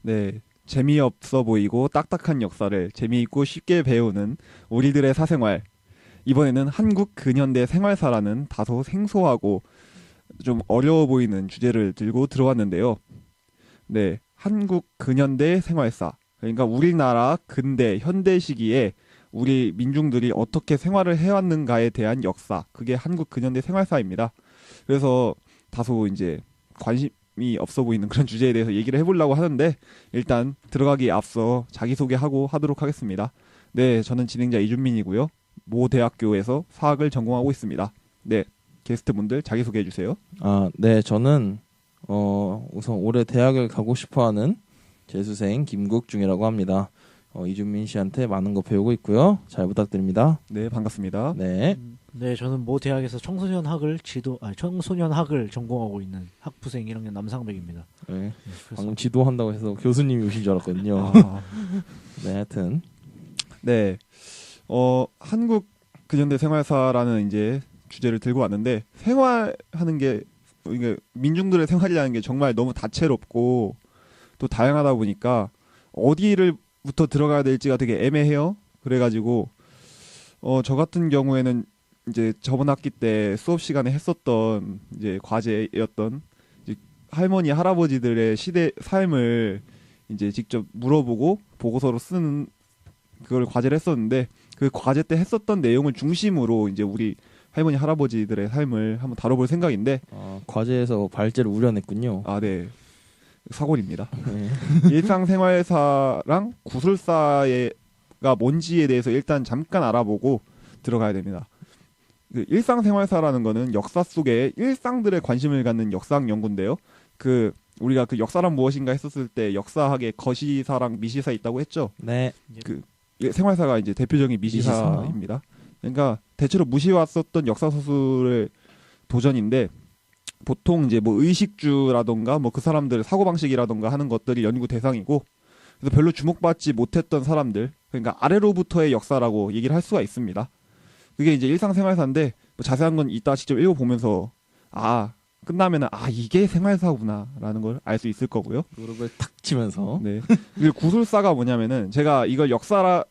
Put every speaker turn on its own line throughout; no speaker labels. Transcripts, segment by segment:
네, 재미없어 보이고 딱딱한 역사를 재미있고 쉽게 배우는 우리들의 사생활. 이번에는 한국 근현대 생활사라는 다소 생소하고 좀 어려워 보이는 주제를 들고 들어왔는데요. 네, 한국 근현대 생활사. 그러니까 우리나라 근대, 현대 시기에 우리 민중들이 어떻게 생활을 해왔는가에 대한 역사. 그게 한국 근현대 생활사입니다. 그래서 다소 이제 관심이 없어 보이는 그런 주제에 대해서 얘기를 해보려고 하는데 일단 들어가기에 앞서 자기소개하고 하도록 하겠습니다. 네, 저는 진행자 이준민이고요. 모 대학교에서 사학을 전공하고 있습니다. 네, 게스트분들 자기소개해 주세요.
네, 저는 우선 올해 대학을 가고 싶어하는 재수생 김국중이라고 합니다. 이준민 씨한테 많은 거 배우고 있고요. 잘 부탁드립니다.
네, 반갑습니다.
네.
네, 저는 모 대학에서 청소년학을 전공하고 있는 학부생 1학년 남상백입니다.
네. 방금 지도한다고 해서 교수님이 오신 줄 알았거든요. 네, 하여튼.
네, 한국 근현대 생활사라는 이제 주제를 들고 왔는데 생활하는 게 이게 민중들의 생활이라는 게 정말 너무 다채롭고 또 다양하다 보니까 어디를부터 들어가야 될지가 되게 애매해요. 그래가지고 저 같은 경우에는 이제 저번 학기 때 수업 시간에 했었던 이제 과제였던 이제 할머니 할아버지들의 시대 삶을 이제 직접 물어보고 보고서로 쓰는 그걸 과제를 했었는데 그 과제 때 했었던 내용을 중심으로 이제 우리 할머니 할아버지들의 삶을 한번 다뤄볼 생각인데
과제에서 발제를 우려냈군요.
네. 사골입니다.
네.
일상생활사랑 구술사가 뭔지에 대해서 일단 잠깐 알아보고 들어가야 됩니다. 그 일상생활사라는 거는 역사 속에 일상들에 관심을 갖는 역사학 연구인데요. 우리가 그 역사란 무엇인가 했었을 때 역사학에 거시사랑 미시사 있다고 했죠.
네.
그 생활사가 이제 대표적인 미시사입니다. 그러니까 대체로 무시왔었던 역사 서술의 도전인데 보통 이제 뭐 의식주라던가 뭐 그 사람들의 사고방식이라던가 하는 것들이 연구 대상이고 그래서 별로 주목받지 못했던 사람들 그러니까 아래로부터의 역사라고 얘기를 할 수가 있습니다. 그게 이제 일상생활사인데 뭐 자세한 건 이따 직접 읽어보면서 끝나면은 이게 생활사구나라는 걸 알 수 있을 거고요.
무릎을 탁 치면서.
네. 그리고 구술사가 뭐냐면은 제가 이걸 역사가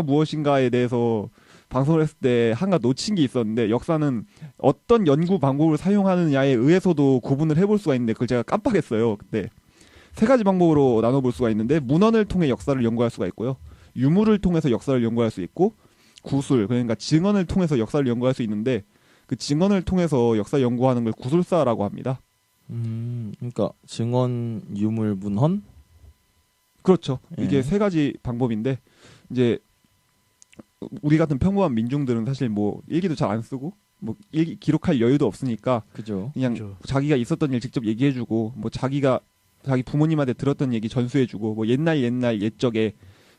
무엇인가에 대해서 방송을 했을 때 한가 놓친 게 있었는데 역사는 어떤 연구 방법을 사용하느냐에 의해서도 구분을 해볼 수가 있는데 그걸 제가 깜빡했어요. 그때 세 가지 방법으로 나눠볼 수가 있는데 문헌을 통해 역사를 연구할 수가 있고요. 유물을 통해서 역사를 연구할 수 있고 구술 그러니까 증언을 통해서 역사를 연구할 수 있는데 그 증언을 통해서 역사 연구하는 걸 구술사라고 합니다.
그러니까 증언, 유물, 문헌?
그렇죠.
예.
이게 세 가지 방법인데 이제 우리 같은 평범한 민중들은 사실 뭐 일기도 잘 안 쓰고 뭐 일기 기록할 여유도 없으니까
그죠.
그냥 자기가 있었던 일 직접 얘기해주고 뭐 자기 부모님한테 들었던 얘기 전수해주고 뭐 옛날 옛적에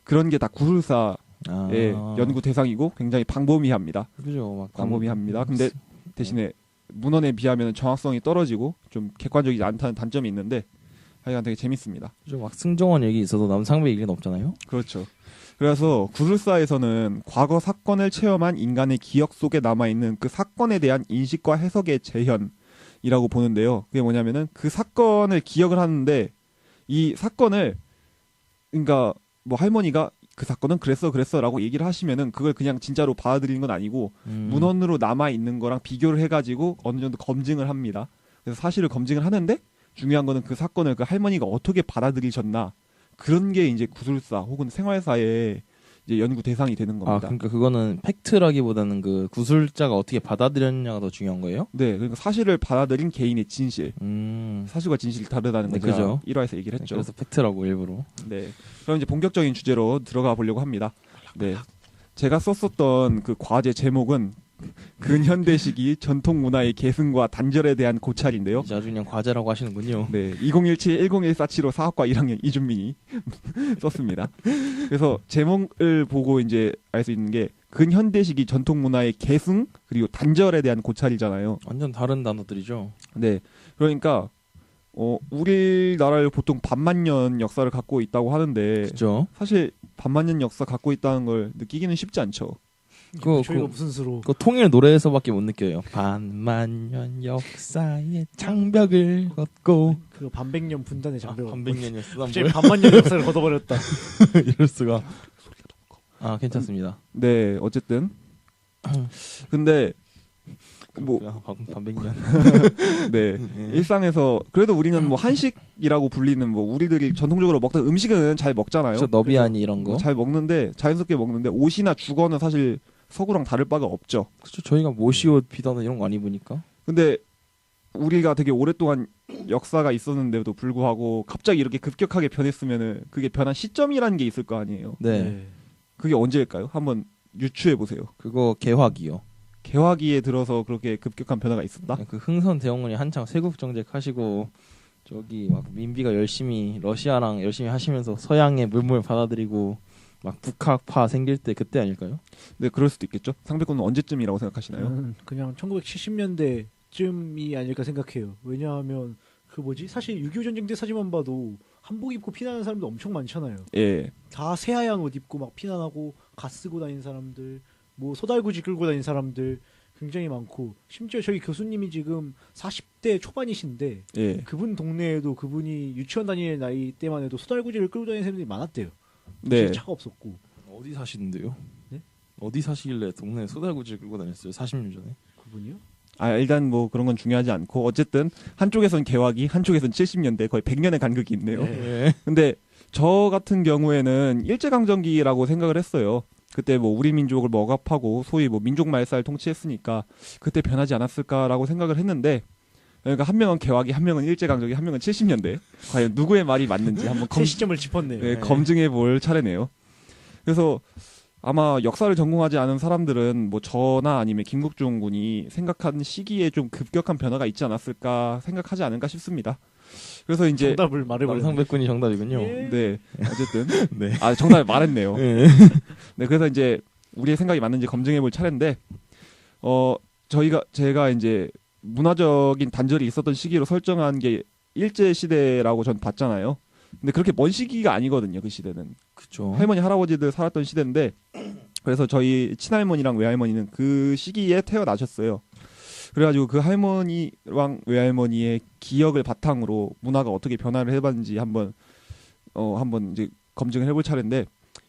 그런 게 다 구술사의 연구 대상이고 굉장히 광범위합니다.
그죠.
광범위합니다. 근데 대신에 문헌에 비하면 정확성이 떨어지고 좀 객관적이지 않다는 단점이 있는데 하여간 되게 재밌습니다.
그죠. 막 승정원 얘기 있어도 남상배 얘기는 없잖아요.
그렇죠. 그래서 구술사에서는 과거 사건을 체험한 인간의 기억 속에 남아있는 그 사건에 대한 인식과 해석의 재현이라고 보는데요. 그게 뭐냐면은 그 사건을 기억을 하는데 이 사건을 그러니까 뭐 할머니가 그 사건은 그랬어라고 얘기를 하시면은 그걸 그냥 진짜로 받아들이는 건 아니고 문헌으로 남아있는 거랑 비교를 해가지고 어느 정도 검증을 합니다. 그래서 사실을 검증을 하는데 중요한 거는 그 사건을 그 할머니가 어떻게 받아들이셨나 그런 게 이제 구술사 혹은 생활사의 이제 연구 대상이 되는 겁니다.
그러니까 그거는 팩트라기보다는 그 구술자가 어떻게 받아들였냐가 더 중요한 거예요?
네, 그러니까 사실을 받아들인 개인의 진실. 사실과 진실이 다르다는 걸 제가
그죠.
1화에서 얘기를 했죠.
그래서 팩트라고 일부러.
네, 그럼 이제 본격적인 주제로 들어가 보려고 합니다. 네, 제가 썼었던 그 과제 제목은 근현대 시기 전통 문화의 계승과 단절에 대한 고찰인데요.
아주 그냥 과제라고 하시는군요.
네, 2017-101475 사학과 1학년 이준민이 썼습니다. 그래서 제목을 보고 이제 알 수 있는 게 근현대 시기 전통 문화의 계승 그리고 단절에 대한 고찰이잖아요.
완전 다른 단어들이죠.
네, 그러니까 우리나라를 보통 반만년 역사를 갖고 있다고 하는데
그죠.
사실 반만년 역사 갖고 있다는 걸 느끼기는 쉽지 않죠.
저희가 무슨 수로
그 통일 노래에서밖에 못 느껴요. 반만년 역사의 장벽을 걷고
그 반백년 분단의 장벽.
반백년이었어.
갑자기 반만년 역사를 걷어버렸다.
이럴 수가. 아 괜찮습니다.
네, 어쨌든 근데 뭐
반백년.
네, 일상에서 그래도 우리는 뭐 한식이라고 불리는 뭐 우리들이 전통적으로 먹던 음식은 잘 먹잖아요.
저 너비아니 이런 거.
잘 먹는데 자연스럽게 먹는데 옷이나 주거는 사실 서구랑 다를 바가 없죠.
그렇죠. 저희가 모시옷 비단은 이런 거 안 입으니까.
근데 우리가 되게 오랫동안 역사가 있었는데도 불구하고 갑자기 이렇게 급격하게 변했으면은 그게 변한 시점이라는 게 있을 거 아니에요.
네.
그게 언제일까요? 한번 유추해 보세요.
그거 개화기요.
개화기에 들어서 그렇게 급격한 변화가 있었다?
그 흥선 대원군이 한창 세국 정책하시고 저기 막 민비가 열심히 러시아랑 열심히 하시면서 서양의 물물 받아들이고 막 북학파 생길 때 그때 아닐까요?
네, 그럴 수도 있겠죠. 상백군은 언제쯤이라고 생각하시나요?
저는 그냥 1970년대쯤이 아닐까 생각해요. 왜냐하면 그 뭐지? 사실 6.25 전쟁 때 사진만 봐도 한복 입고 피난하는 사람들 엄청 많잖아요.
예,
다 새하얀 옷 입고 막 피난하고 가 쓰고 다니는 사람들, 뭐 소달구지 끌고 다니는 사람들 굉장히 많고, 심지어 저희 교수님이 지금 40대 초반이신데
예.
그분 동네에도 그분이 유치원 다니는 나이 때만 해도 소달구지를 끌고 다니는 사람들이 많았대요.
네.
차가 없었고.
어디 사시는데요?
네?
어디 사시길래 동네 소달구지 끌고 다녔어요? 40년 전에.
그분이요?
아, 일단 뭐 그런 건 중요하지 않고 어쨌든 한쪽에선 개화기, 한쪽에선 70년대 거의 100년의 간극이 있네요.
네.
근데 저 같은 경우에는 일제강점기라고 생각을 했어요. 그때 뭐 우리 민족을 뭐 억압하고 소위 뭐 민족 말살 통치했으니까 그때 변하지 않았을까라고 생각을 했는데, 그러니까 한 명은 개화기, 한 명은 일제강점기, 한 명은 70년대. 과연 누구의 말이 맞는지 한번
새 시점을 짚었네요.
네, 검증해 볼 차례네요. 그래서 아마 역사를 전공하지 않은 사람들은 뭐 저나 아니면 김국중 군이 생각한 시기에 좀 급격한 변화가 있지 않았을까 생각하지 않을까 싶습니다. 그래서 이제
정답을 말해버렸네.
남상백군이 정답이군요.
예.
네, 어쨌든
네.
아, 정답을 말했네요.
네.
네, 그래서 이제 우리의 생각이 맞는지 검증해 볼 차례인데, 제가 이제 문화적인 단절이 있었던 시기로 설정한 게 일제 시대라고 전 봤잖아요. 근데 그렇게 먼 시기가 아니거든요. 그 시대는
그렇죠.
할머니 할아버지들 살았던 시대인데, 그래서 저희 친할머니랑 외할머니는 그 시기에 태어나셨어요. 그래가지고 그 할머니랑 외할머니의 기억을 바탕으로 문화가 어떻게 변화를 해봤는지 한번 이제 검증을 해볼 차례인데,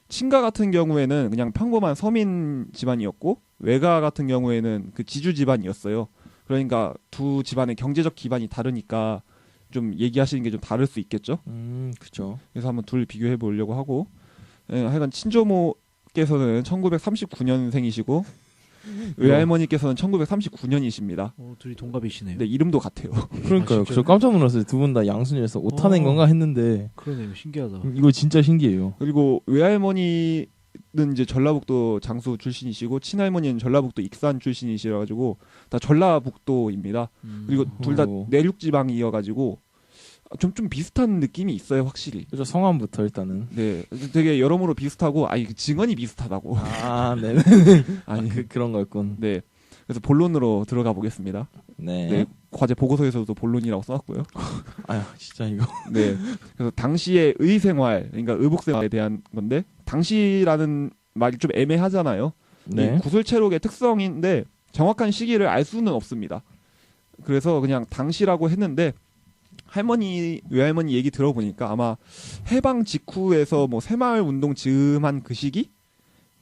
친가 같은 경우에는 그냥 평범한 서민 집안이었고, 외가 같은 경우에는 그 지주 집안이었어요. 그러니까 두 집안의 경제적 기반이 다르니까 좀 얘기하시는 게 좀 다를 수 있겠죠.
그렇죠.
그래서 한번 둘 비교해 보려고 하고, 하여간 친조모께서는 1939년생이시고 외할머니께서는 1939년이십니다.
둘이 동갑이시네요.
근데 이름도 같아요.
그러니까요.
진짜요?
저 깜짝 놀랐어요. 두 분 다 양순이라서 오타낸 건가 했는데
그러네요. 신기하다.
이거 진짜 신기해요.
그리고 외할머니는 이제 전라북도 장수 출신이시고 친할머니는 전라북도 익산 출신이시라 가지고 다 전라북도입니다. 그리고 둘 다
오.
내륙 지방이어가지고 좀 비슷한 느낌이 있어요, 확실히.
그죠. 성함부터 일단은.
네, 되게 여러모로 비슷하고, 증언이 비슷하다고.
아, 네.
아니,
그런 거였군.
네. 그래서 본론으로 들어가 보겠습니다.
네.
네, 과제 보고서에서도 본론이라고 써놨고요.
아유, 진짜 이거.
네. 그래서 당시의 의생활, 그러니까 의복생활에 대한 건데, 당시라는 말이 좀 애매하잖아요.
네.
이 구술체록의 특성인데 정확한 시기를 알 수는 없습니다. 그래서 그냥 당시라고 했는데, 외할머니 얘기 들어보니까 아마 해방 직후에서 뭐 새마을 운동 즈음한 그 시기?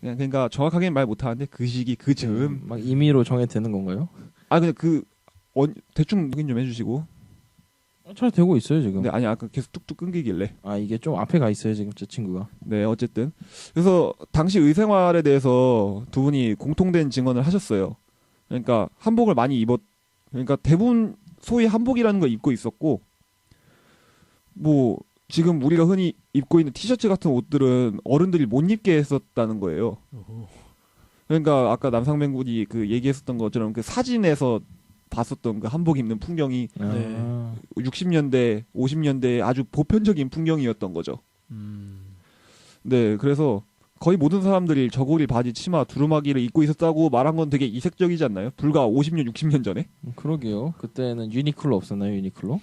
그러니까 정확하게는 말 못하는데 그 시기, 그 즈음.
막 임의로 정해되는 건가요?
그냥 대충 확인 좀 해주시고.
잘 되고 있어요 지금.
근데 아니, 아까 계속 뚝뚝 끊기길래.
이게 좀 앞에 가 있어요 지금 저 친구가.
네, 어쨌든. 그래서 당시 의생활에 대해서 두 분이 공통된 증언을 하셨어요. 그러니까 한복을 많이 그러니까 대부분 소위 한복이라는 걸 입고 있었고, 뭐 지금 우리가 흔히 입고 있는 티셔츠 같은 옷들은 어른들이 못 입게 했었다는 거예요. 그러니까 아까 남상맹 군이 그 얘기했었던 것처럼 그 사진에서 봤었던 그 한복 입는 풍경이
아.
60년대, 50년대에 아주 보편적인 풍경이었던 거죠. 네, 그래서 거의 모든 사람들이 저고리, 바지, 치마, 두루마기를 입고 있었다고 말한 건 되게 이색적이지 않나요? 불과 50년, 60년 전에?
그러게요. 그때는 유니클로 없었나요? 유니클로?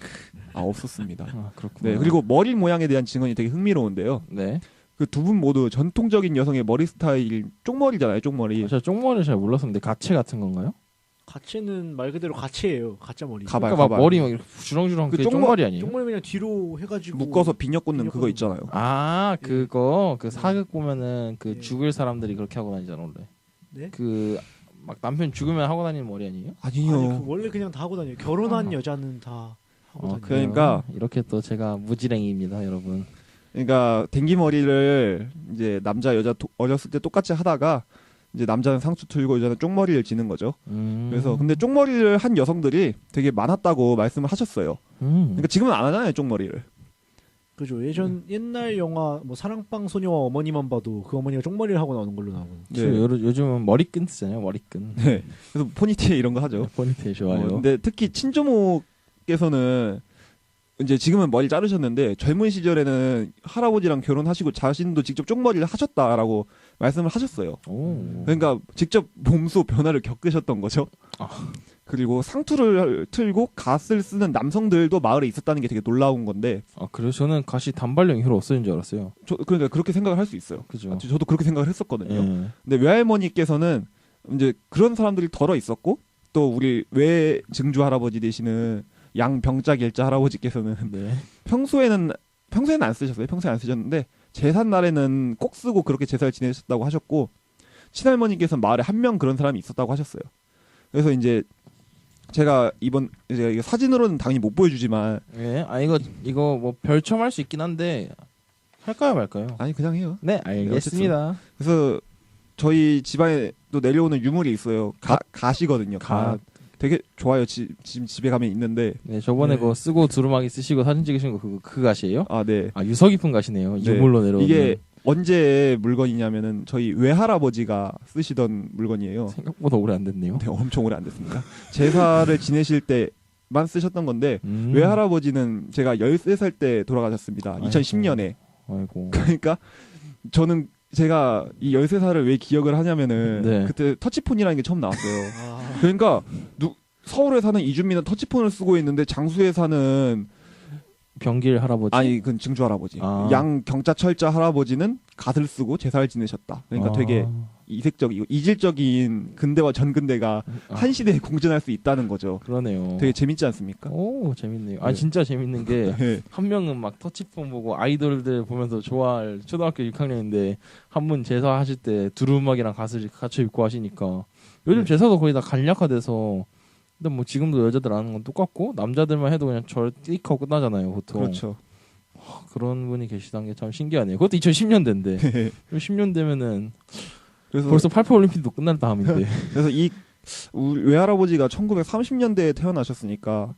없었습니다.
그렇구나.
네, 그리고 머리 모양에 대한 증언이 되게 흥미로운데요.
네.
그 두 분 모두 전통적인 여성의 머리 스타일 쪽머리잖아요. 쪽머리.
제가 쪽머리를 잘 몰랐었는데 가채 같은 건가요?
가채는 말 그대로 가채예요. 가짜 머리.
가발.
그러니까 막 머리 막 이렇게 주렁주렁
그
그게
쪽머-
쪽머리 아니에요?
쪽머리 그냥 뒤로 해가지고
묶어서 비녀 꽂는
비녀
그거
꽂는
있잖아요.
아 그거 그 사극 보면은 그
예.
죽을 사람들이 그렇게 하고 다니잖아 원래.
네?
그 막 남편 죽으면 하고 다니는 머리 아니에요?
아니,
아니요.
그 원래 그냥 다 하고 다녀요. 결혼한 여자는 다 하고 다녀요.
그래. 그러니까-
이렇게 또 제가 무지랭이입니다, 여러분.
그러니까 댕기머리를 이제 남자 여자 어렸을 때 똑같이 하다가 이제 남자는 상투 틀고 여자는 쪽머리를 지는 거죠. 그래서 근데 쪽머리를 한 여성들이 되게 많았다고 말씀을 하셨어요. 그러니까 지금은 안 하잖아요, 쪽머리를.
그죠. 옛날 영화 뭐 사랑방 소녀와 어머니만 봐도 그 어머니가 쪽머리를 하고 나오는 걸로 나오고.
네.
요즘은 머리끈 쓰잖아요, 머리끈.
네. 그래서 포니테일 이런 거 하죠.
포니테일 좋아요.
근데 특히 친조모께서는 이제 지금은 머리 자르셨는데 젊은 시절에는 할아버지랑 결혼하시고 자신도 직접 쪽머리를 하셨다라고 말씀을 하셨어요.
오.
그러니까 직접 몸소 변화를 겪으셨던 거죠. 그리고 상투를 틀고 갓을 쓰는 남성들도 마을에 있었다는 게 되게 놀라운 건데,
아 그래요? 저는 가시 단발령 이후로 없어진 줄 알았어요.
그러니까 그렇게 생각을 할 수 있어요.
그죠?
저도 그렇게 생각을 했었거든요.
예.
근데 외할머니께서는 이제 그런 사람들이 덜어 있었고, 또 우리 외 증조 할아버지 되시는 양병자 길자 할아버지께서는
네.
평소에는 안 쓰셨어요. 평소에 안 쓰셨는데 제삿 날에는 꼭 쓰고 그렇게 제사를 지내셨다고 하셨고, 친할머니께서는 마을에 한 명 그런 사람이 있었다고 하셨어요. 그래서 이제 제가 이거 사진으로는 당연히 못 보여주지만,
예. 아 이거 뭐 별첨할 수 있긴 한데 할까요 말까요?
아니 그냥 해요.
네, 알겠습니다.
그래서 저희 집안에 또 내려오는 유물이 있어요. 갓이거든요. 갓. 되게 좋아요. 지금 집에 가면 있는데.
네, 저번에
네.
그거 쓰고 두루마기 쓰시고 사진 찍으신 거 그 갓이에요?
아, 네.
아 유서 깊은 갓이네요. 유물로 내려오는.
이게 언제 물건이냐면은 저희 외할아버지가 쓰시던 물건이에요.
생각보다 오래 안 됐네요.
네, 엄청 오래 안 됐습니다. 제사를 지내실 때만 쓰셨던 건데, 외할아버지는 제가 13살 때 돌아가셨습니다.
아이고.
2010년에.
아이고.
그러니까 저는 제가 이 13살을 왜 기억을 하냐면은
네.
그때 터치폰이라는 게 처음 나왔어요.
아,
그러니까 서울에 사는 이준민은 터치폰을 쓰고 있는데 장수에 사는
병길 할아버지.
아니 그 증조 할아버지
아.
양 경자철자 할아버지는 갓을 쓰고 제사를 지내셨다. 그러니까 되게 이색적이고 이질적인 근대와 전근대가 한 시대에 공존할 수 있다는 거죠.
그러네요.
되게 재밌지 않습니까?
오 재밌네요. 아
네.
진짜 재밌는 게
네.
한 명은 막 터치폰 보고 아이돌들 보면서 좋아할 초등학교 6학년인데 한 분 제사 하실 때 두루마기랑 갓을 같이 입고 하시니까 요즘
네.
제사도 거의 다 간략화돼서 근데 뭐 지금도 여자들 하는 건 똑같고 남자들만 해도 그냥 절 띡하고 끝나잖아요 보통.
그렇죠.
그런 분이 계시다는 게 참 신기하네요. 그것도 2010년대인데 10년 되면은
그래서
벌써 88 올림픽도 끝날 다음인데.
그래서 이 우리 외할아버지가 1930년대에 태어나셨으니까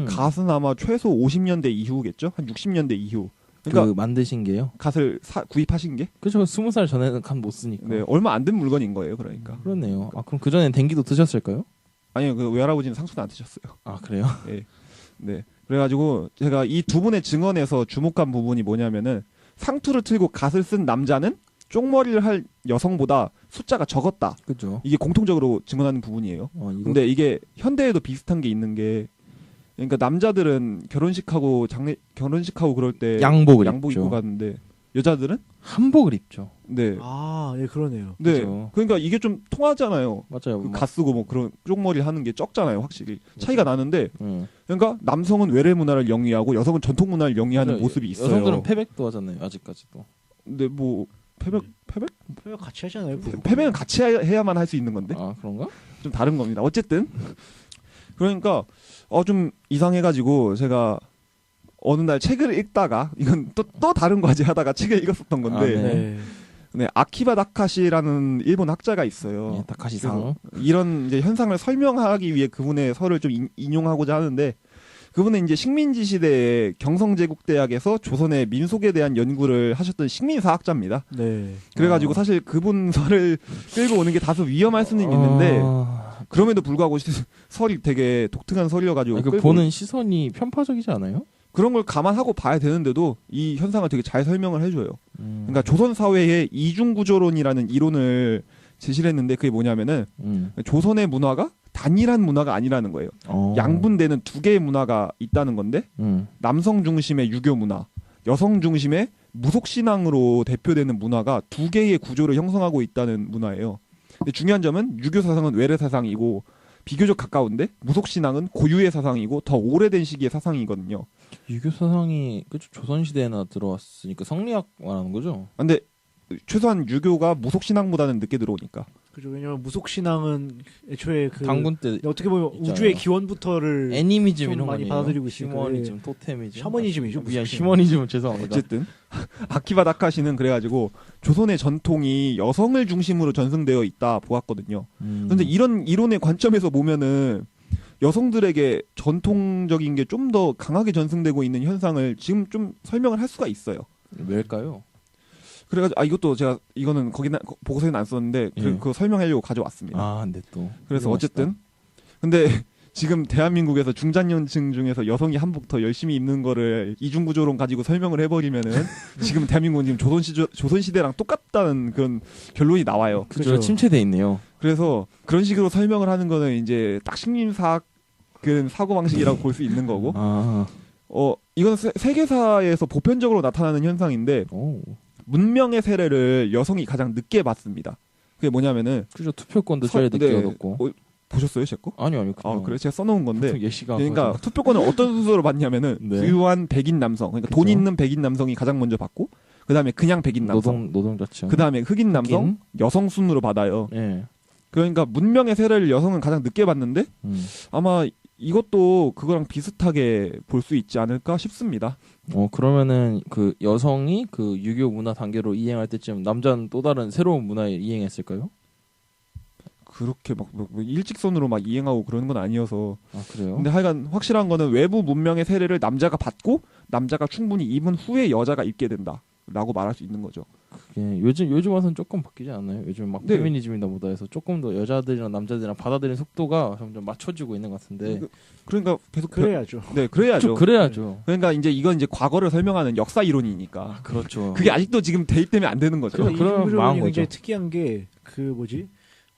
갓은 아마 최소 50년대 이후겠죠? 한 60년대 이후. 그러니까
그 만드신 게요?
갓을 구입하신 게?
그죠. 20살 전에는 간 못 쓰니까.
네, 얼마 안 된 물건인 거예요, 그러니까.
그렇네요. 아 그럼 그 전엔 댕기도 드셨을까요?
아니요, 그 외할아버지는 상수는 안 드셨어요.
아 그래요?
네. 그래가지고 제가 이 두 분의 증언에서 주목한 부분이 뭐냐면은 상투를 틀고 갓을 쓴 남자는 쪽머리를 할 여성보다 숫자가 적었다.
그죠.
이게 공통적으로 증언하는 부분이에요.
이거
근데 이게 현대에도 비슷한 게 있는 게, 그러니까 남자들은 결혼식하고 그럴 때
양복을
양복
입죠.
입고 가는데 여자들은
한복을 입죠.
네.
아, 예, 그러네요.
네.
그죠.
그러니까 이게 좀 통하잖아요.
맞아요.
갓 쓰고 뭐 그런 쪽머리 하는 게 적잖아요, 확실히. 차이가 나는데,
응.
그러니까 남성은 외래 문화를 영위하고 여성은 전통 문화를 영위하는 모습이 있어요.
여성들은 패백도 하잖아요. 아직까지도.
근데 뭐 패백?
표현 같이 하잖아요.
패배는 같이 해야만 할 수 있는 건데
아 그런가?
좀 다른 겁니다. 어쨌든 그러니까 좀 이상해가지고 제가 어느 날 책을 읽다가 이건 또 다른 과제 하다가 책을 읽었었던 건데,
아, 네.
네.
네, 아키바 다카시라는 일본 학자가 있어요.
예, 다카시상.
이런 이제 현상을 설명하기 위해 그분의 설을 좀 인용하고자 하는데, 그분은 이제 식민지 시대에 경성제국대학에서 조선의 민속에 대한 연구를 하셨던 식민사학자입니다.
네.
그래가지고 사실 그분 설을 끌고 오는 게 다소 위험할 수는 있는데, 그럼에도 불구하고 설이 되게 독특한 설이어가지고
그
끌고
보는 시선이 편파적이지 않아요?
그런 걸 감안하고 봐야 되는데도 이 현상을 되게 잘 설명을 해줘요. 그러니까 조선 사회의 이중구조론이라는 이론을 제시를 했는데, 그게 뭐냐면은 조선의 문화가 단일한 문화가 아니라는 거예요. 양분되는 두 개의 문화가 있다는 건데, 남성 중심의 유교 문화, 여성 중심의 무속신앙으로 대표되는 문화가 두 개의 구조를 형성하고 있다는 문화예요. 근데 중요한 점은 유교 사상은 외래 사상이고 비교적 가까운데 무속신앙은 고유의 사상이고 더 오래된 시기의 사상이거든요.
유교 사상이 그쵸 조선 시대에나 들어왔으니까 성리학 말하는 거죠.
근데 최소한 유교가 무속신앙보다는 늦게 들어오니까.
그죠. 왜냐면 무속신앙은 애초에 그
당군 때
어떻게 보면
있잖아요.
우주의 기원부터를
애니미즘
좀
이런 거
많이
아니에요?
받아들이고 있으니까.
휴머니즘, 토테미즘,
샤머니즘이죠,
미안,
무속신앙.
휴머니즘은 죄송합니다.
어쨌든 아키바 다카시는 그래가지고 조선의 전통이 여성을 중심으로 전승되어 있다 보았거든요. 그런데 이런 이론의 관점에서 보면은 여성들에게 전통적인 게 좀 더 강하게 전승되고 있는 현상을 지금 좀 설명을 할 수가 있어요.
왜일까요?
그래가지고 이것도 제가 이거는 거기 보고서에는 안 썼는데
예.
그거 설명하려고 가져왔습니다.
아, 근데 또
그래서
훌륭하시다.
어쨌든 근데 지금 대한민국에서 중장년층 중에서 여성이 한복 더 열심히 입는 거를 이중구조론 가지고 설명을 해버리면은 지금 대한민국은 지금 조선시대랑 똑같다는 그런 결론이 나와요.
그죠. 침체돼 있네요.
그래서 그런 식으로 설명을 하는 거는 이제 딱 식민사학 그 사고방식이라고 볼 수 있는 거고
아,
이건 세계사에서 보편적으로 나타나는 현상인데
오,
문명의 세례를 여성이 가장 늦게 받습니다. 그게 뭐냐면은
그죠. 투표권도 제일 늦게
네,
얻었고.
보셨어요, 제 거?
아니요.
그래 제가 써놓은 건데
보통 예시가
그러니까 투표권을 어떤 순서로 받냐면은
네.
부유한 백인 남성, 그러니까
그쵸.
돈 있는 백인 남성이 가장 먼저 받고 그 다음에 그냥 백인 남성,
노동자층.
그 다음에 흑인 남성,
흑인?
여성 순으로 받아요.
예.
그러니까 문명의 세례를 여성은 가장 늦게 받는데 아마 이것도 그거랑 비슷하게 볼 수 있지 않을까 싶습니다.
그러면은 그 여성이 그 유교 문화 단계로 이행할 때쯤 남자는 또 다른 새로운 문화에 이행했을까요?
그렇게 막 일직선으로 막 이행하고 그러는 건 아니어서.
아, 그래요?
근데 하여간 확실한 거는 외부 문명의 세례를 남자가 받고 남자가 충분히 입은 후에 여자가 입게 된다라고 말할 수 있는 거죠.
그게 요즘 와서는 조금 바뀌지 않나요? 요즘 막
네.
페미니즘이다 뭐다 해서 조금 더 여자들이랑 남자들이랑 받아들이는 속도가 점점 맞춰지고 있는 것 같은데.
그러니까 계속
그래야죠.
네, 그래야죠.
좀 그래야죠.
그러니까 이건 이제 과거를 설명하는 역사 이론이니까.
그렇죠.
그게 아직도 지금 대입되면 안 되는 거죠.
그럼
이중구조론이
망한 거죠.
굉장히 특이한 게 그 뭐지?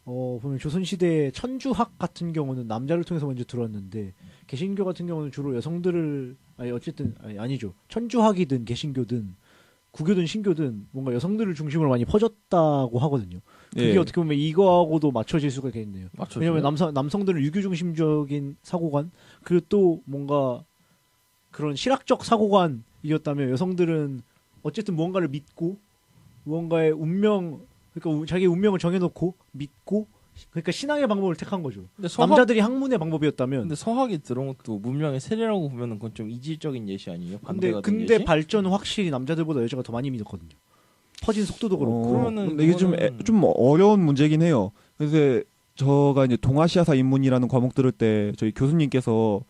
보면 조선시대 천주학 같은 경우는 남자를 통해서 먼저 들어왔는데 개신교 같은 경우는 주로 여성들을 아니죠. 천주학이든 개신교든 구교든 신교든 뭔가 여성들을 중심으로 많이 퍼졌다고 하거든요. 그게
예.
어떻게 보면 이거하고도 맞춰질 수가 있겠네요.
맞죠.
왜냐하면 남성들은 유교 중심적인 사고관 그리고 또 뭔가 그런 실학적 사고관이었다면 여성들은 어쨌든 무언가를 믿고 무언가의 운명 그러니까 자기 운명을 정해놓고 믿고 그러니까 신앙의 방법을 택한 거죠.
근데
남자들이 학문의 방법이었다면
근데 서학이 들어온 것도 문명의 세례라고 보면은 그건 좀 이질적인 예시 아니에요? 반대가 된
근데
예시?
발전은 확실히 남자들보다 여자가 더 많이 믿었거든요. 퍼진 속도도 그렇고.
그러면은
근데 이게
그거는-
좀 어려운 문제긴 해요. 그래서 제가 이제 동아시아사 인문이라는 과목 들을 때 저희 교수님께서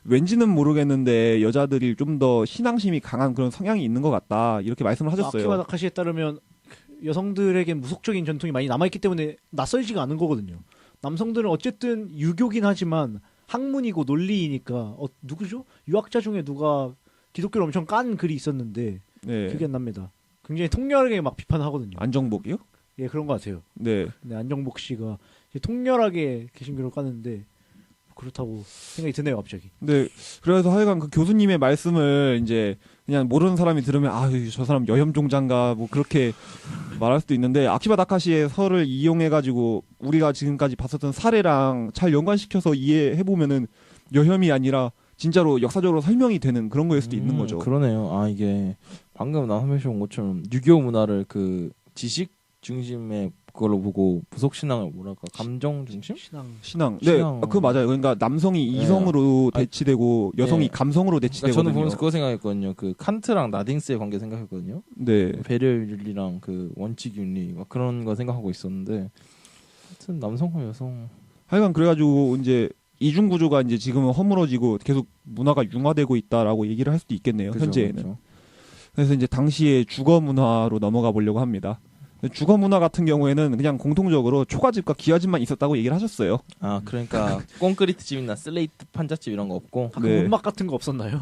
왠지는 모르겠는데 여자들이 좀 더 신앙심이 강한 그런 성향이 있는 것 같다 이렇게 말씀을 하셨어요.
아키바 다카시에 따르면 여성들에겐 무속적인 전통이 많이 남아있기 때문에 낯설지가 않은 거거든요. 남성들은 어쨌든 유교긴 하지만 학문이고 논리이니까 누구죠? 유학자 중에 누가 기독교를 엄청 깐 글이 있었는데
네.
기억이 안 납니다. 굉장히 통렬하게 막 비판하거든요.
안정복이요?
예, 그런 것 같아요.
네.
네, 안정복 씨가 통렬하게 개신교를 까는데 그렇다고 생각이 드네요, 갑자기.
네. 그래서 하여간 그 교수님의 말씀을 이제 그냥 모르는 사람이 들으면 저 사람 여혐종자인가 뭐 그렇게 말할 수도 있는데 아키바 다카시의 설을 이용해 가지고 우리가 지금까지 봤었던 사례랑 잘 연관시켜서 이해해 보면은 여혐이 아니라 진짜로 역사적으로 설명이 되는 그런 거일 수도 있는 거죠.
그러네요. 이게 방금 나선배씨 온 것처럼 유교 문화를 그 지식 중심의 그걸로 보고 부속 신앙을 뭐랄까 감정 중심?
신앙.
네,
신앙.
그거 맞아요. 그러니까 남성이
네.
이성으로 대치되고 여성이
네.
감성으로
그러니까
대치되거든요.
저는 보면서 그거 생각했거든요. 그 칸트랑 나딩스의 관계 생각했거든요.
네.
배려윤리랑 그 원칙윤리 막 그런 거 생각하고 있었는데 하여튼 남성과 여성
하여간 그래가지고 이제 이중 구조가 이제 지금은 허물어지고 계속 문화가 융화되고 있다라고 얘기를 할 수도 있겠네요.
그죠,
현재에는.
그죠.
그래서 이제 당시의 주거 문화로 넘어가 보려고 합니다. 주거 문화 같은 경우에는 그냥 공통적으로 초가집과 기와집만 있었다고 얘기를 하셨어요.
그러니까 콘크리트 집이나 슬레이트 판잣집 이런 거 없고
가끔
네.
음악 같은 거 없었나요?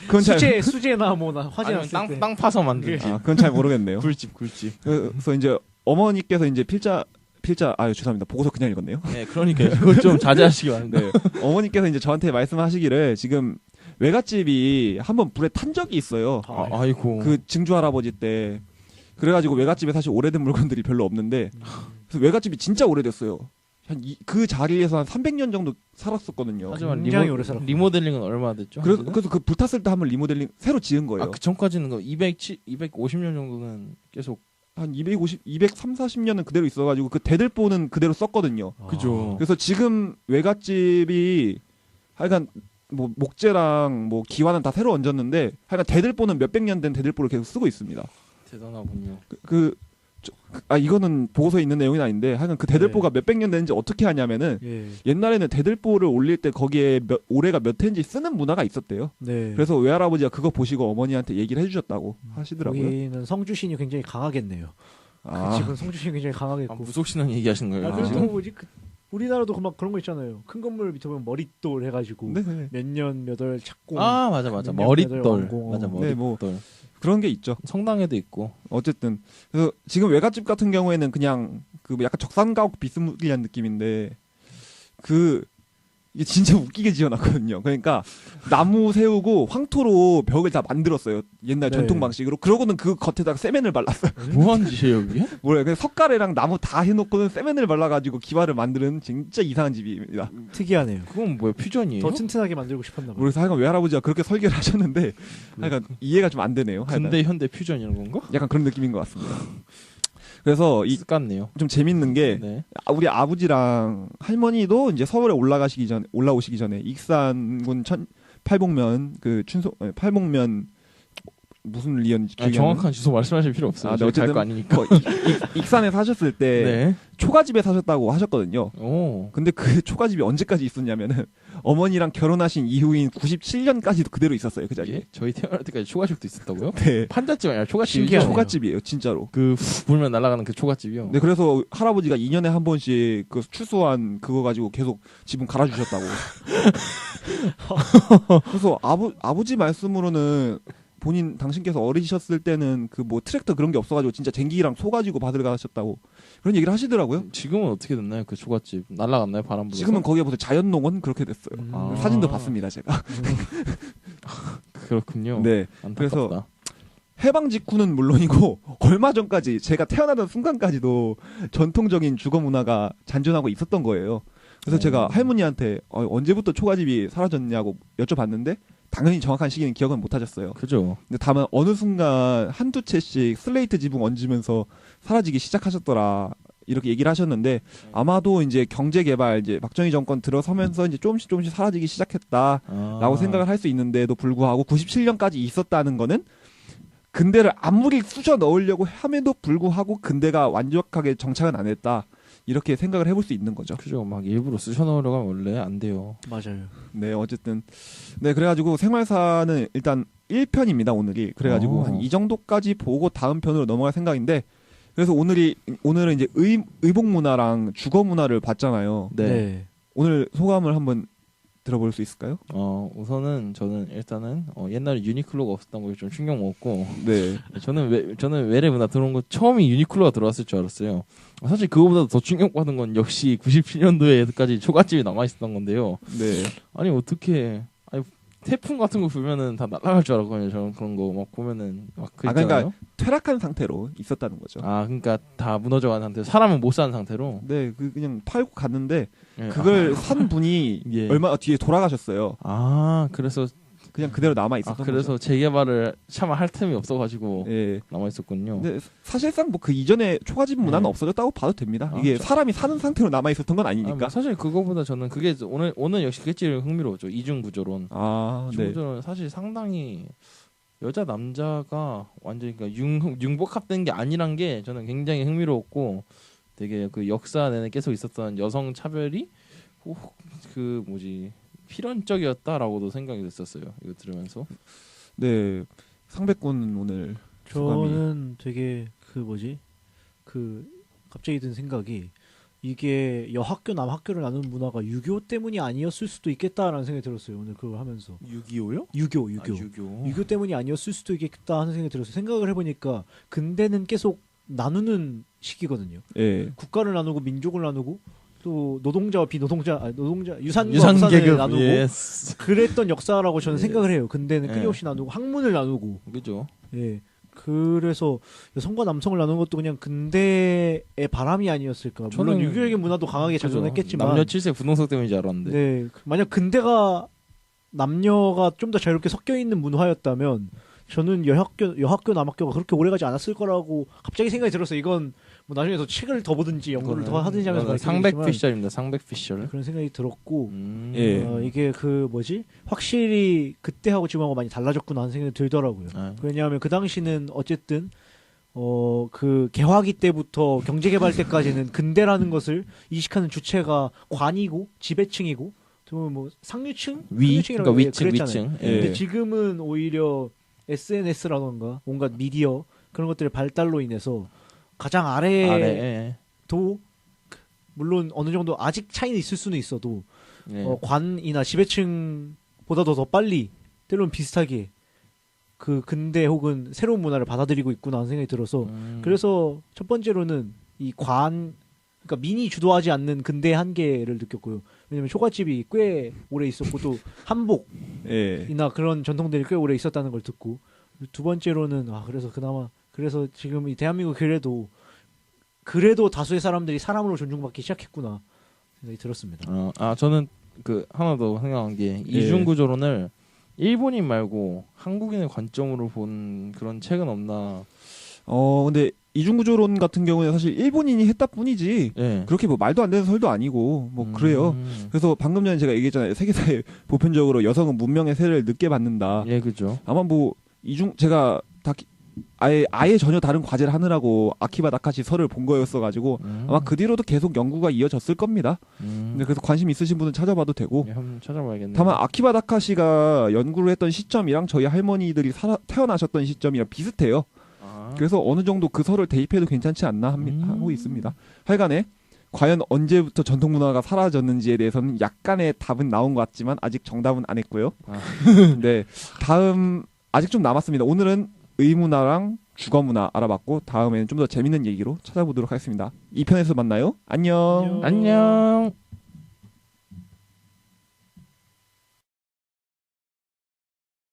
그건 잘,
수제나 뭐나 화재
아니면
났을 때.
땅 파서 만든 집.
그건 잘 모르겠네요.
굴집.
그래서 이제 어머니께서 이제 죄송합니다. 보고서 그냥 읽었네요.
네, 그러니까 그걸 좀 자제하시기 바랍니다.
네. 어머니께서 이제 저한테 말씀하시기를 지금 외갓집이 한번 불에 탄 적이 있어요.
아이고.
그 증조 할아버지 때. 그래가지고 외갓집에 사실 오래된 물건들이 별로 없는데 그래서 외갓집이 진짜 오래됐어요. 그 자리에서 한 300년 정도 살았었거든요.
하지만
굉장히 오래 살았구나.
리모델링은 얼마 됐죠?
그래서 그 불탔을 때 한번 리모델링 새로 지은 거예요.
그 전까지는 250년 정도는 계속
한 230, 40년은 그대로 있어가지고 그 대들보는 그대로 썼거든요.
그죠.
그래서 지금 외갓집이 하여간 뭐 목재랑 뭐 기와는 다 새로 얹었는데 하여간 대들보는 몇백 년 된 대들보를 계속 쓰고 있습니다.
대단하군요.
이거는 보고서에 있는 내용이 아닌데 하여간 그 대들보가 몇백 년 됐는지 어떻게 하냐면은
예.
옛날에는 대들보를 올릴 때 거기에 올해가 몇 해인지 쓰는 문화가 있었대요.
네.
그래서 외할아버지가 그거 보시고 어머니한테 얘기를 해주셨다고 하시더라고요.
거기는 성주신이 굉장히 강하겠네요.
아.
그 집은 성주신이 굉장히 강하겠고.
무속신앙 얘기하시는 거예요?
그리고
지금?
또 뭐지? 우리나라도 막 그런 거 있잖아요. 큰 건물 밑에 보면 머릿돌 해가지고
네.
몇 년 몇 월 착공.
맞아.
몇 년
머릿돌.
몇 월 완공.
맞아, 머릿돌.
네, 뭐 그런 게 있죠.
성당에도 있고.
어쨌든 그래서 지금 외갓집 같은 경우에는 그냥 그 약간 적산가옥 비스무리한 느낌인데 이게 진짜 웃기게 지어놨거든요. 그러니까 나무 세우고 황토로 벽을 다 만들었어요. 옛날
네.
전통 방식으로. 그러고는 그 겉에다가 세면을 발랐어요.
뭐하는 짓이에요 이게?
뭐래? 그냥 석가래랑 나무 다 해놓고는 세면을 발라가지고 기와를 만드는 진짜 이상한 집입니다.
특이하네요.
그건 뭐야 퓨전이에요?
더 튼튼하게 만들고 싶었나 봐요.
그래서 하여간 외할아버지가 그렇게 설계를 하셨는데 하여간 이해가 좀 안 되네요. 하여간
근대 현대 퓨전 이런 건가?
약간 그런 느낌인 것 같습니다. 그래서 이
같네요.
좀 재밌는 게
네.
우리 아버지랑 할머니도 이제 서울에 올라오시기 전에 익산군 팔복면 팔복면 무슨 리언지 기억이 안
정확한 주소 말씀하실 필요 없어요.
네,
저희
어쨌든
갈거 아니니까.
익산에 사셨을 때
네.
초가집에 사셨다고 하셨거든요.
오.
근데 그 초가집이 언제까지 있었냐면은 어머니랑 결혼하신 이후인 97년까지도 그대로 있었어요. 그 자리에.
예? 저희 태어날 때까지 초가집도 있었다고요?
네.
판잣집 아니라 초가집이죠?
신기하네요.
초가집이에요, 진짜로.
그 불면 날아가는 그 초가집이요.
네, 그래서 할아버지가 2년에 한 번씩 그 추수한 그거 가지고 계속 지분 갈아주셨다고. 그래서 아버지 말씀으로는 당신께서 어리셨을 때는 그 뭐 트랙터 그런 게 없어가지고 진짜 쟁기랑 소 가지고 받으러 가셨다고 그런 얘기를 하시더라고요.
지금은 어떻게 됐나요? 그 초가집 날아갔나요? 바람 불어서?
지금은 거기에 무슨 자연농원 그렇게 됐어요.
아.
사진도 봤습니다, 제가.
그렇군요.
네.
안타깝다.
그래서 해방 직후는 물론이고 얼마 전까지 제가 태어나던 순간까지도 전통적인 주거 문화가 잔존하고 있었던 거예요. 그래서 제가 할머니한테 언제부터 초가집이 사라졌냐고 여쭤봤는데 당연히 정확한 시기는 기억은 못 하셨어요.
그죠.
근데 다만 어느 순간 한두 채씩 슬레이트 지붕 얹으면서 사라지기 시작하셨더라. 이렇게 얘기를 하셨는데 아마도 이제 경제 개발 이제 박정희 정권 들어서면서 이제 조금씩 사라지기 시작했다라고 생각을 할 수 있는데도 불구하고 97년까지 있었다는 거는 근대를 아무리 쑤셔 넣으려고 함에도 불구하고 근대가 완벽하게 정착은 안 했다. 이렇게 생각을 해볼 수 있는 거죠.
그죠. 막 일부러 쑤셔 넣으려고 하면 원래 안 돼요.
맞아요.
네, 어쨌든 네 그래가지고 생활사는 일단 1편입니다 오늘이. 그래가지고 한 이 정도까지 보고 다음 편으로 넘어갈 생각인데 그래서 오늘은 이제 의복 문화랑 주거 문화를 봤잖아요.
네.
오늘 소감을 한번 들어볼 수 있을까요?
우선은 저는 일단은 옛날에 유니클로가 없었던 거에 좀 충격 먹었고
네.
저는 외래 문화 들어온 거 처음이 유니클로가 들어왔을 줄 알았어요. 사실 그거보다 더 충격받은 건 역시 97년도에까지 초가집이 남아 있었던 건데요.
네.
아니 어떻게 태풍 같은 거 불면은 다 날아갈 줄 알았거든요. 저는 그런 거 막 보면은 막 그랬잖아요.
그러니까 퇴락한 상태로 있었다는 거죠.
그러니까 다 무너져간 상태로 사람은 못 사는 상태로.
네, 그냥 팔고 갔는데
예.
그걸 산 분이
예.
얼마 뒤에 돌아가셨어요.
그래서
그냥 그대로 남아 있었던
그래서
거죠.
재개발을 차마 할 틈이 없어가지고
예.
남아 있었군요.
근데 사실상 뭐 그 이전에 초가집 문화는
네.
없어졌다고 봐도 됩니다. 이게
저-
사람이 사는 상태로 남아 있었던 건 아니니까.
뭐 사실 그거보다 저는 그게 오늘 역시 그게 제일 흥미로웠죠. 이중 구조론. 이중
네.
구조론 사실 상당히 여자 남자가 완전히 그러니까 융복합된 게 아니란 게 저는 굉장히 흥미로웠고 되게 그 역사 내내 계속 있었던 여성 차별이 필연적이었다라고도 생각이 됐었어요. 이거 들으면서.
네. 상백군은 오늘 소감이-
저는 되게 갑자기 든 생각이 이게 여학교 남학교를 나누는 문화가 유교 때문이 아니었을 수도 있겠다라는 생각이 들었어요. 오늘 그걸 하면서
6.25요?
유교 유교 때문이 아니었을 수도 있겠다 하는 생각이 들었어요. 생각을 해보니까 근대는 계속 나누는 시기거든요.
예.
국가를 나누고 민족을 나누고 또 노동자와 비노동자, 노동자 유산과
유산
무산을
계급
나누고
예스.
그랬던 역사라고 저는
예.
생각을 해요. 근데는
예.
끊임없이 나누고 학문을 나누고
그죠.
예. 그래서 여성과 남성을 나누는 것도 그냥 근대의 바람이 아니었을까. 물론
저는
유교적인 문화도 강하게
그죠.
작용했겠지만
남녀 칠색 분홍색 때문인지 알았는데.
네. 만약 근대가 남녀가 좀 더 자유롭게 섞여 있는 문화였다면 저는 여학교 남학교가 그렇게 오래가지 않았을 거라고 갑자기 생각이 들었어요. 이건 뭐 나중에 더 책을 더 보든지 연구를 더 하든지 하면서 말씀드리지만
상백피셜입니다. 상백피셜.
그런 생각이 들었고
예.
이게 그 뭐지 확실히 그때하고 지금하고 많이 달라졌구나 하는 생각이 들더라고요.
아.
왜냐하면 그 당시는 어쨌든 그 개화기 때부터 경제개발 때까지는 근대라는 것을 이식하는 주체가 관이고 지배층이고 또 뭐 상류층,
위,
상류층이라고
그러니까 위층,
그랬잖아요.
위층.
근데
예.
지금은 오히려 SNS라던가 뭔가 미디어 그런 것들의 발달로 인해서 가장 아래도
아래.
물론 어느 정도 아직 차이는 있을 수는 있어도
예.
관이나 지배층보다도 더 빨리 때로는 비슷하게 그 근대 혹은 새로운 문화를 받아들이고 있구나 하는 생각이 들어서 그래서 첫 번째로는 이 그러니까 민이 주도하지 않는 근대의 한계를 느꼈고요. 왜냐면 초가집이 꽤 오래 있었고 또 한복이나
예.
그런 전통들이 꽤 오래 있었다는 걸 듣고 두 번째로는 그래서 지금 이 대한민국 그래도 다수의 사람들이 사람으로 존중받기 시작했구나 생각이 들었습니다.
저는 그 하나 더 생각한 게 이중구조론을 일본인 말고 한국인의 관점으로 본 그런 책은 없나.
근데 이중구조론 같은 경우는 사실 일본인이 했다 뿐이지
예.
그렇게 뭐 말도 안 되는 설도 아니고 뭐 그래요. 그래서 방금 전에 제가 얘기했잖아요. 세계사에 보편적으로 여성은 문명의 세례를 늦게 받는다.
예, 그죠.
아마 뭐 제가 아예 전혀 다른 과제를 하느라고 아키바 다카시 설을 본 거였어가지고 아마 그 뒤로도 계속 연구가 이어졌을 겁니다. 근데 그래서 관심 있으신 분은 찾아봐도 되고.
예, 한번 찾아봐야겠네요.
다만 아키바 다카시가 연구를 했던 시점이랑 저희 할머니들이 태어나셨던 시점이랑 비슷해요. 그래서 어느 정도 그 설을 대입해도 괜찮지 않나 하고 있습니다. 하여간에 과연 언제부터 전통 문화가 사라졌는지에 대해서는 약간의 답은 나온 것 같지만 아직 정답은 안 했고요. 네, 다음 아직 좀 남았습니다. 오늘은 의문화랑 주거문화 알아봤고 다음에는 좀 더 재밌는 얘기로 찾아보도록 하겠습니다. 2편에서 만나요. 안녕.
안녕.